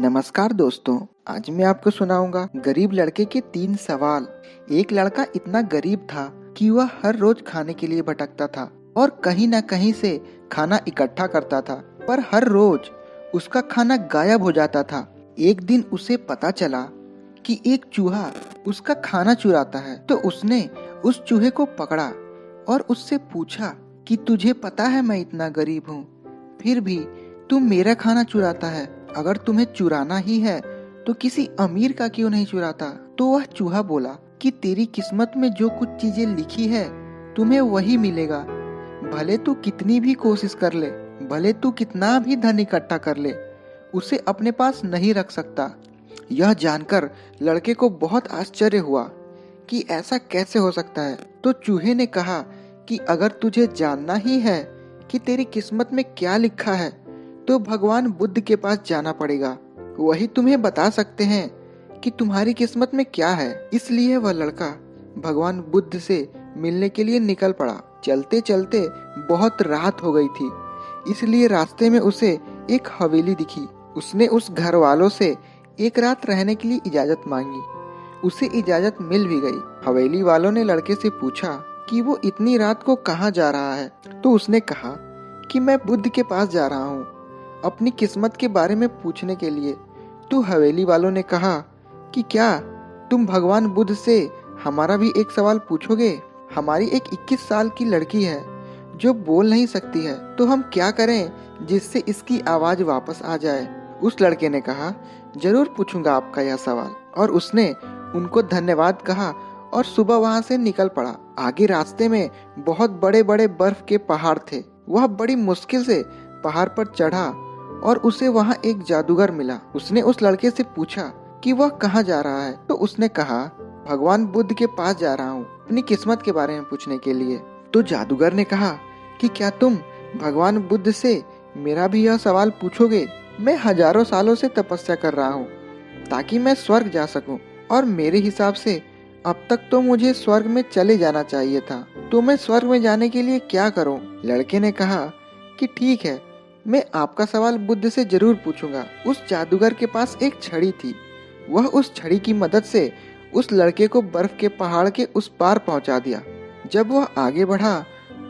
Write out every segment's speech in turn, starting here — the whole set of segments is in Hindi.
नमस्कार दोस्तों, आज मैं आपको सुनाऊंगा गरीब लड़के के 3 सवाल। एक लड़का इतना गरीब था कि वह हर रोज खाने के लिए भटकता था और कहीं न कहीं से खाना इकट्ठा करता था, पर हर रोज उसका खाना गायब हो जाता था। एक दिन उसे पता चला कि एक चूहा उसका खाना चुराता है, तो उसने उस चूहे को पकड़ा और उससे पूछा कि तुझे पता है मैं इतना गरीब हूँ, फिर भी तू मेरा खाना चुराता है। अगर तुम्हें चुराना ही है तो किसी अमीर का क्यों नहीं चुराता? तो वह चूहा बोला कि तेरी किस्मत में जो कुछ चीजें लिखी है तुम्हें वही मिलेगा। भले तू कितनी भी कोशिश कर ले, भले तू कितना भी धन इकट्ठा कर ले, उसे अपने पास नहीं रख सकता। यह जानकर लड़के को बहुत आश्चर्य हुआ कि ऐसा कैसे हो सकता है। तो चूहे ने कहा कि अगर तुझे जानना ही है कि तेरी किस्मत में क्या लिखा है तो भगवान बुद्ध के पास जाना पड़ेगा। वही तुम्हें बता सकते हैं कि तुम्हारी किस्मत में क्या है। इसलिए वह लड़का भगवान बुद्ध से मिलने के लिए निकल पड़ा। चलते चलते बहुत रात हो गई थी, इसलिए रास्ते में उसे एक हवेली दिखी। उसने उस घर वालों से एक रात रहने के लिए इजाजत मांगी। उसे इजाजत मिल भी गई। हवेली वालों ने लड़के से पूछा कि वो इतनी रात को कहाँ जा रहा है। तो उसने कहा कि मैं बुद्ध के पास जा रहा हूँ, अपनी किस्मत के बारे में पूछने के लिए। तो हवेली वालों ने कहा कि क्या तुम भगवान बुद्ध से हमारा भी एक सवाल पूछोगे? हमारी एक 21 साल की लड़की है जो बोल नहीं सकती है, तो हम क्या करें जिससे इसकी आवाज वापस आ जाए? उस लड़के ने कहा, जरूर पूछूंगा आपका यह सवाल। और उसने उनको धन्यवाद कहा और सुबह वहां से निकल पड़ा। आगे रास्ते में बहुत बड़े बड़े बर्फ के पहाड़ थे। वह बड़ी मुश्किल से पहाड़ पर चढ़ा और उसे वहाँ एक जादूगर मिला। उसने उस लड़के से पूछा कि वह कहाँ जा रहा है। तो उसने कहा, भगवान बुद्ध के पास जा रहा हूँ, अपनी किस्मत के बारे में पूछने के लिए। तो जादूगर ने कहा कि क्या तुम भगवान बुद्ध से मेरा भी यह सवाल पूछोगे? मैं हजारों सालों से तपस्या कर रहा हूँ ताकि मैं स्वर्ग जा सकूं, और मेरे हिसाब से अब तक तो मुझे स्वर्ग में चले जाना चाहिए था, तो मैं स्वर्ग में जाने के लिए क्या करूं? लड़के ने कहा कि ठीक है, मैं आपका सवाल बुद्ध से जरूर पूछूंगा। उस जादूगर के पास एक छड़ी थी। वह उस छड़ी की मदद से उस लड़के को बर्फ के पहाड़ के उस पार पहुंचा दिया। जब वह आगे बढ़ा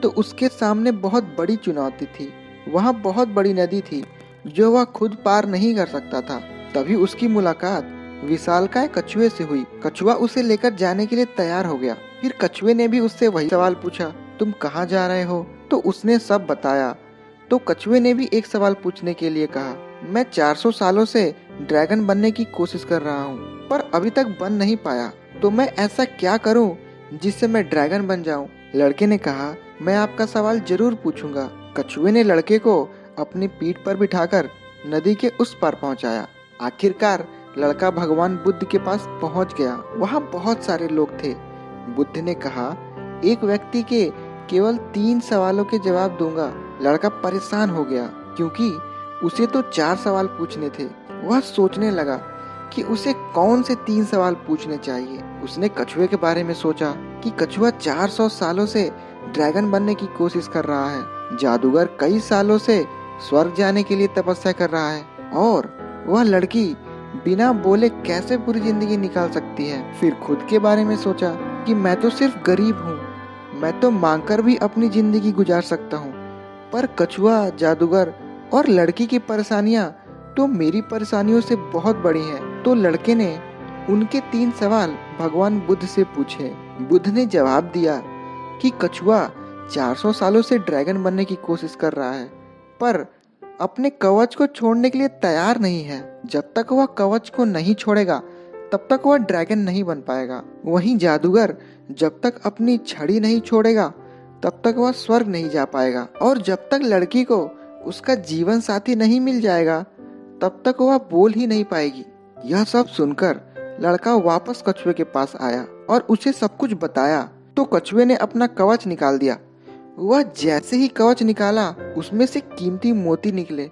तो उसके सामने बहुत बड़ी चुनौती थी। वहाँ बहुत बड़ी नदी थी जो वह खुद पार नहीं कर सकता था। तभी उसकी मुलाकात विशालकाय कछुए से हुई। कछुआ उसे लेकर जाने के लिए तैयार हो गया। फिर कछुए ने भी उससे वही सवाल पूछा, तुम कहाँ जा रहे हो? तो उसने सब बताया। तो कछुए ने भी एक सवाल पूछने के लिए कहा, मैं 400 सालों से ड्रैगन बनने की कोशिश कर रहा हूँ, पर अभी तक बन नहीं पाया, तो मैं ऐसा क्या करूँ जिससे मैं ड्रैगन बन जाऊँ? लड़के ने कहा, मैं आपका सवाल जरूर पूछूंगा। कछुए ने लड़के को अपनी पीठ पर बिठाकर नदी के उस पार पहुँचाया। आखिरकार लड़का भगवान बुद्ध के पास पहुँच गया। वहाँ बहुत सारे लोग थे। बुद्ध ने कहा, एक व्यक्ति के केवल 3 सवालों के जवाब दूंगा। लड़का परेशान हो गया क्योंकि उसे तो 4 सवाल पूछने थे। वह सोचने लगा कि उसे कौन से 3 सवाल पूछने चाहिए। उसने कछुए के बारे में सोचा कि कछुआ 400 सालों से ड्रैगन बनने की कोशिश कर रहा है। जादूगर कई सालों से स्वर्ग जाने के लिए तपस्या कर रहा है, और वह लड़की बिना बोले कैसे पूरी जिंदगी निकाल सकती है। फिर खुद के बारे में सोचा कि मैं तो सिर्फ गरीब हूँ, मैं तो मांगकर भी अपनी जिंदगी गुजार सकता हूँ, पर कछुआ, जादूगर और लड़की की परेशानियां तो मेरी परेशानियों से बहुत बड़ी हैं। तो लड़के ने उनके 3 सवाल भगवान बुद्ध से पूछे। बुद्ध ने जवाब दिया कि कछुआ 400 सालों से ड्रैगन बनने की कोशिश कर रहा है, पर अपने कवच को छोड़ने के लिए तैयार नहीं है। जब तक वह कवच को नहीं छोड़ेगा तब तक वह ड्रैगन नहीं बन पाएगा। वहीं जादूगर जब तक अपनी छड़ी नहीं छोड़ेगा तब तक वह स्वर्ग नहीं जा पाएगा, और जब तक लड़की को उसका जीवन साथी नहीं मिल जाएगा तब तक वह बोल ही नहीं पाएगी। यह सब सुनकर लड़का वापस कछुए के पास आया और उसे सब कुछ बताया। तो कछुए ने अपना कवच निकाल दिया। वह जैसे ही कवच निकाला, उसमें से कीमती मोती निकले।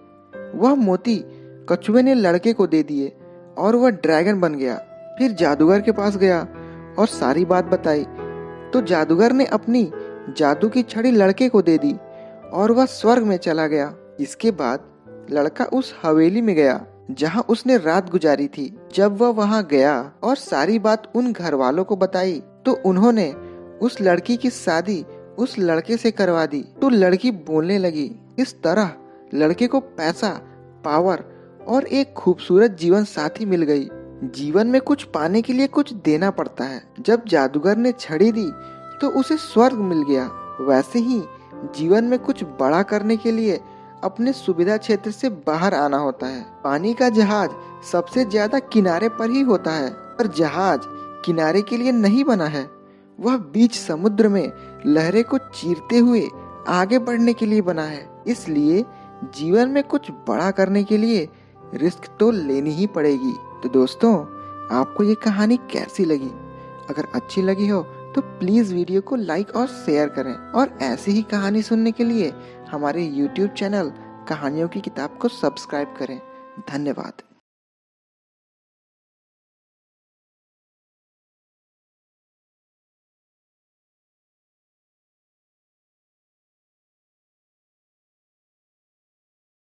वह मोती कछुए ने लड़के को दे दिए और वह ड्रैगन बन गया। फिर जादूगर के पास गया और सारी बात बताई। तो जादूगर ने अपनी जादू की छड़ी लड़के को दे दी और वह स्वर्ग में चला गया। इसके बाद लड़का उस हवेली में गया जहां उसने रात गुजारी थी। जब वह वहां गया और सारी बात उन घर वालों को बताई तो उन्होंने उस लड़की की शादी उस लड़के से करवा दी। तो लड़की बोलने लगी। इस तरह लड़के को पैसा, पावर और एक खूबसूरत जीवन साथी मिल गई। जीवन में कुछ पाने के लिए कुछ देना पड़ता है। जब जादूगर ने छड़ी दी तो उसे स्वर्ग मिल गया। वैसे ही जीवन में कुछ बड़ा करने के लिए अपने सुविधा क्षेत्र से बाहर आना होता है। पानी का जहाज सबसे ज्यादा किनारे पर ही होता है, पर जहाज किनारे के लिए नहीं बना है। वह बीच समुद्र में लहरें को चीरते हुए आगे बढ़ने के लिए बना है। इसलिए जीवन में कुछ बड़ा करने के लिए रिस्क तो लेनी ही पड़ेगी। तो दोस्तों, आपको ये कहानी कैसी लगी? अगर अच्छी लगी हो तो प्लीज वीडियो को लाइक और शेयर करें, और ऐसी ही कहानी सुनने के लिए हमारे YouTube चैनल कहानियों की किताब को सब्सक्राइब करें। धन्यवाद।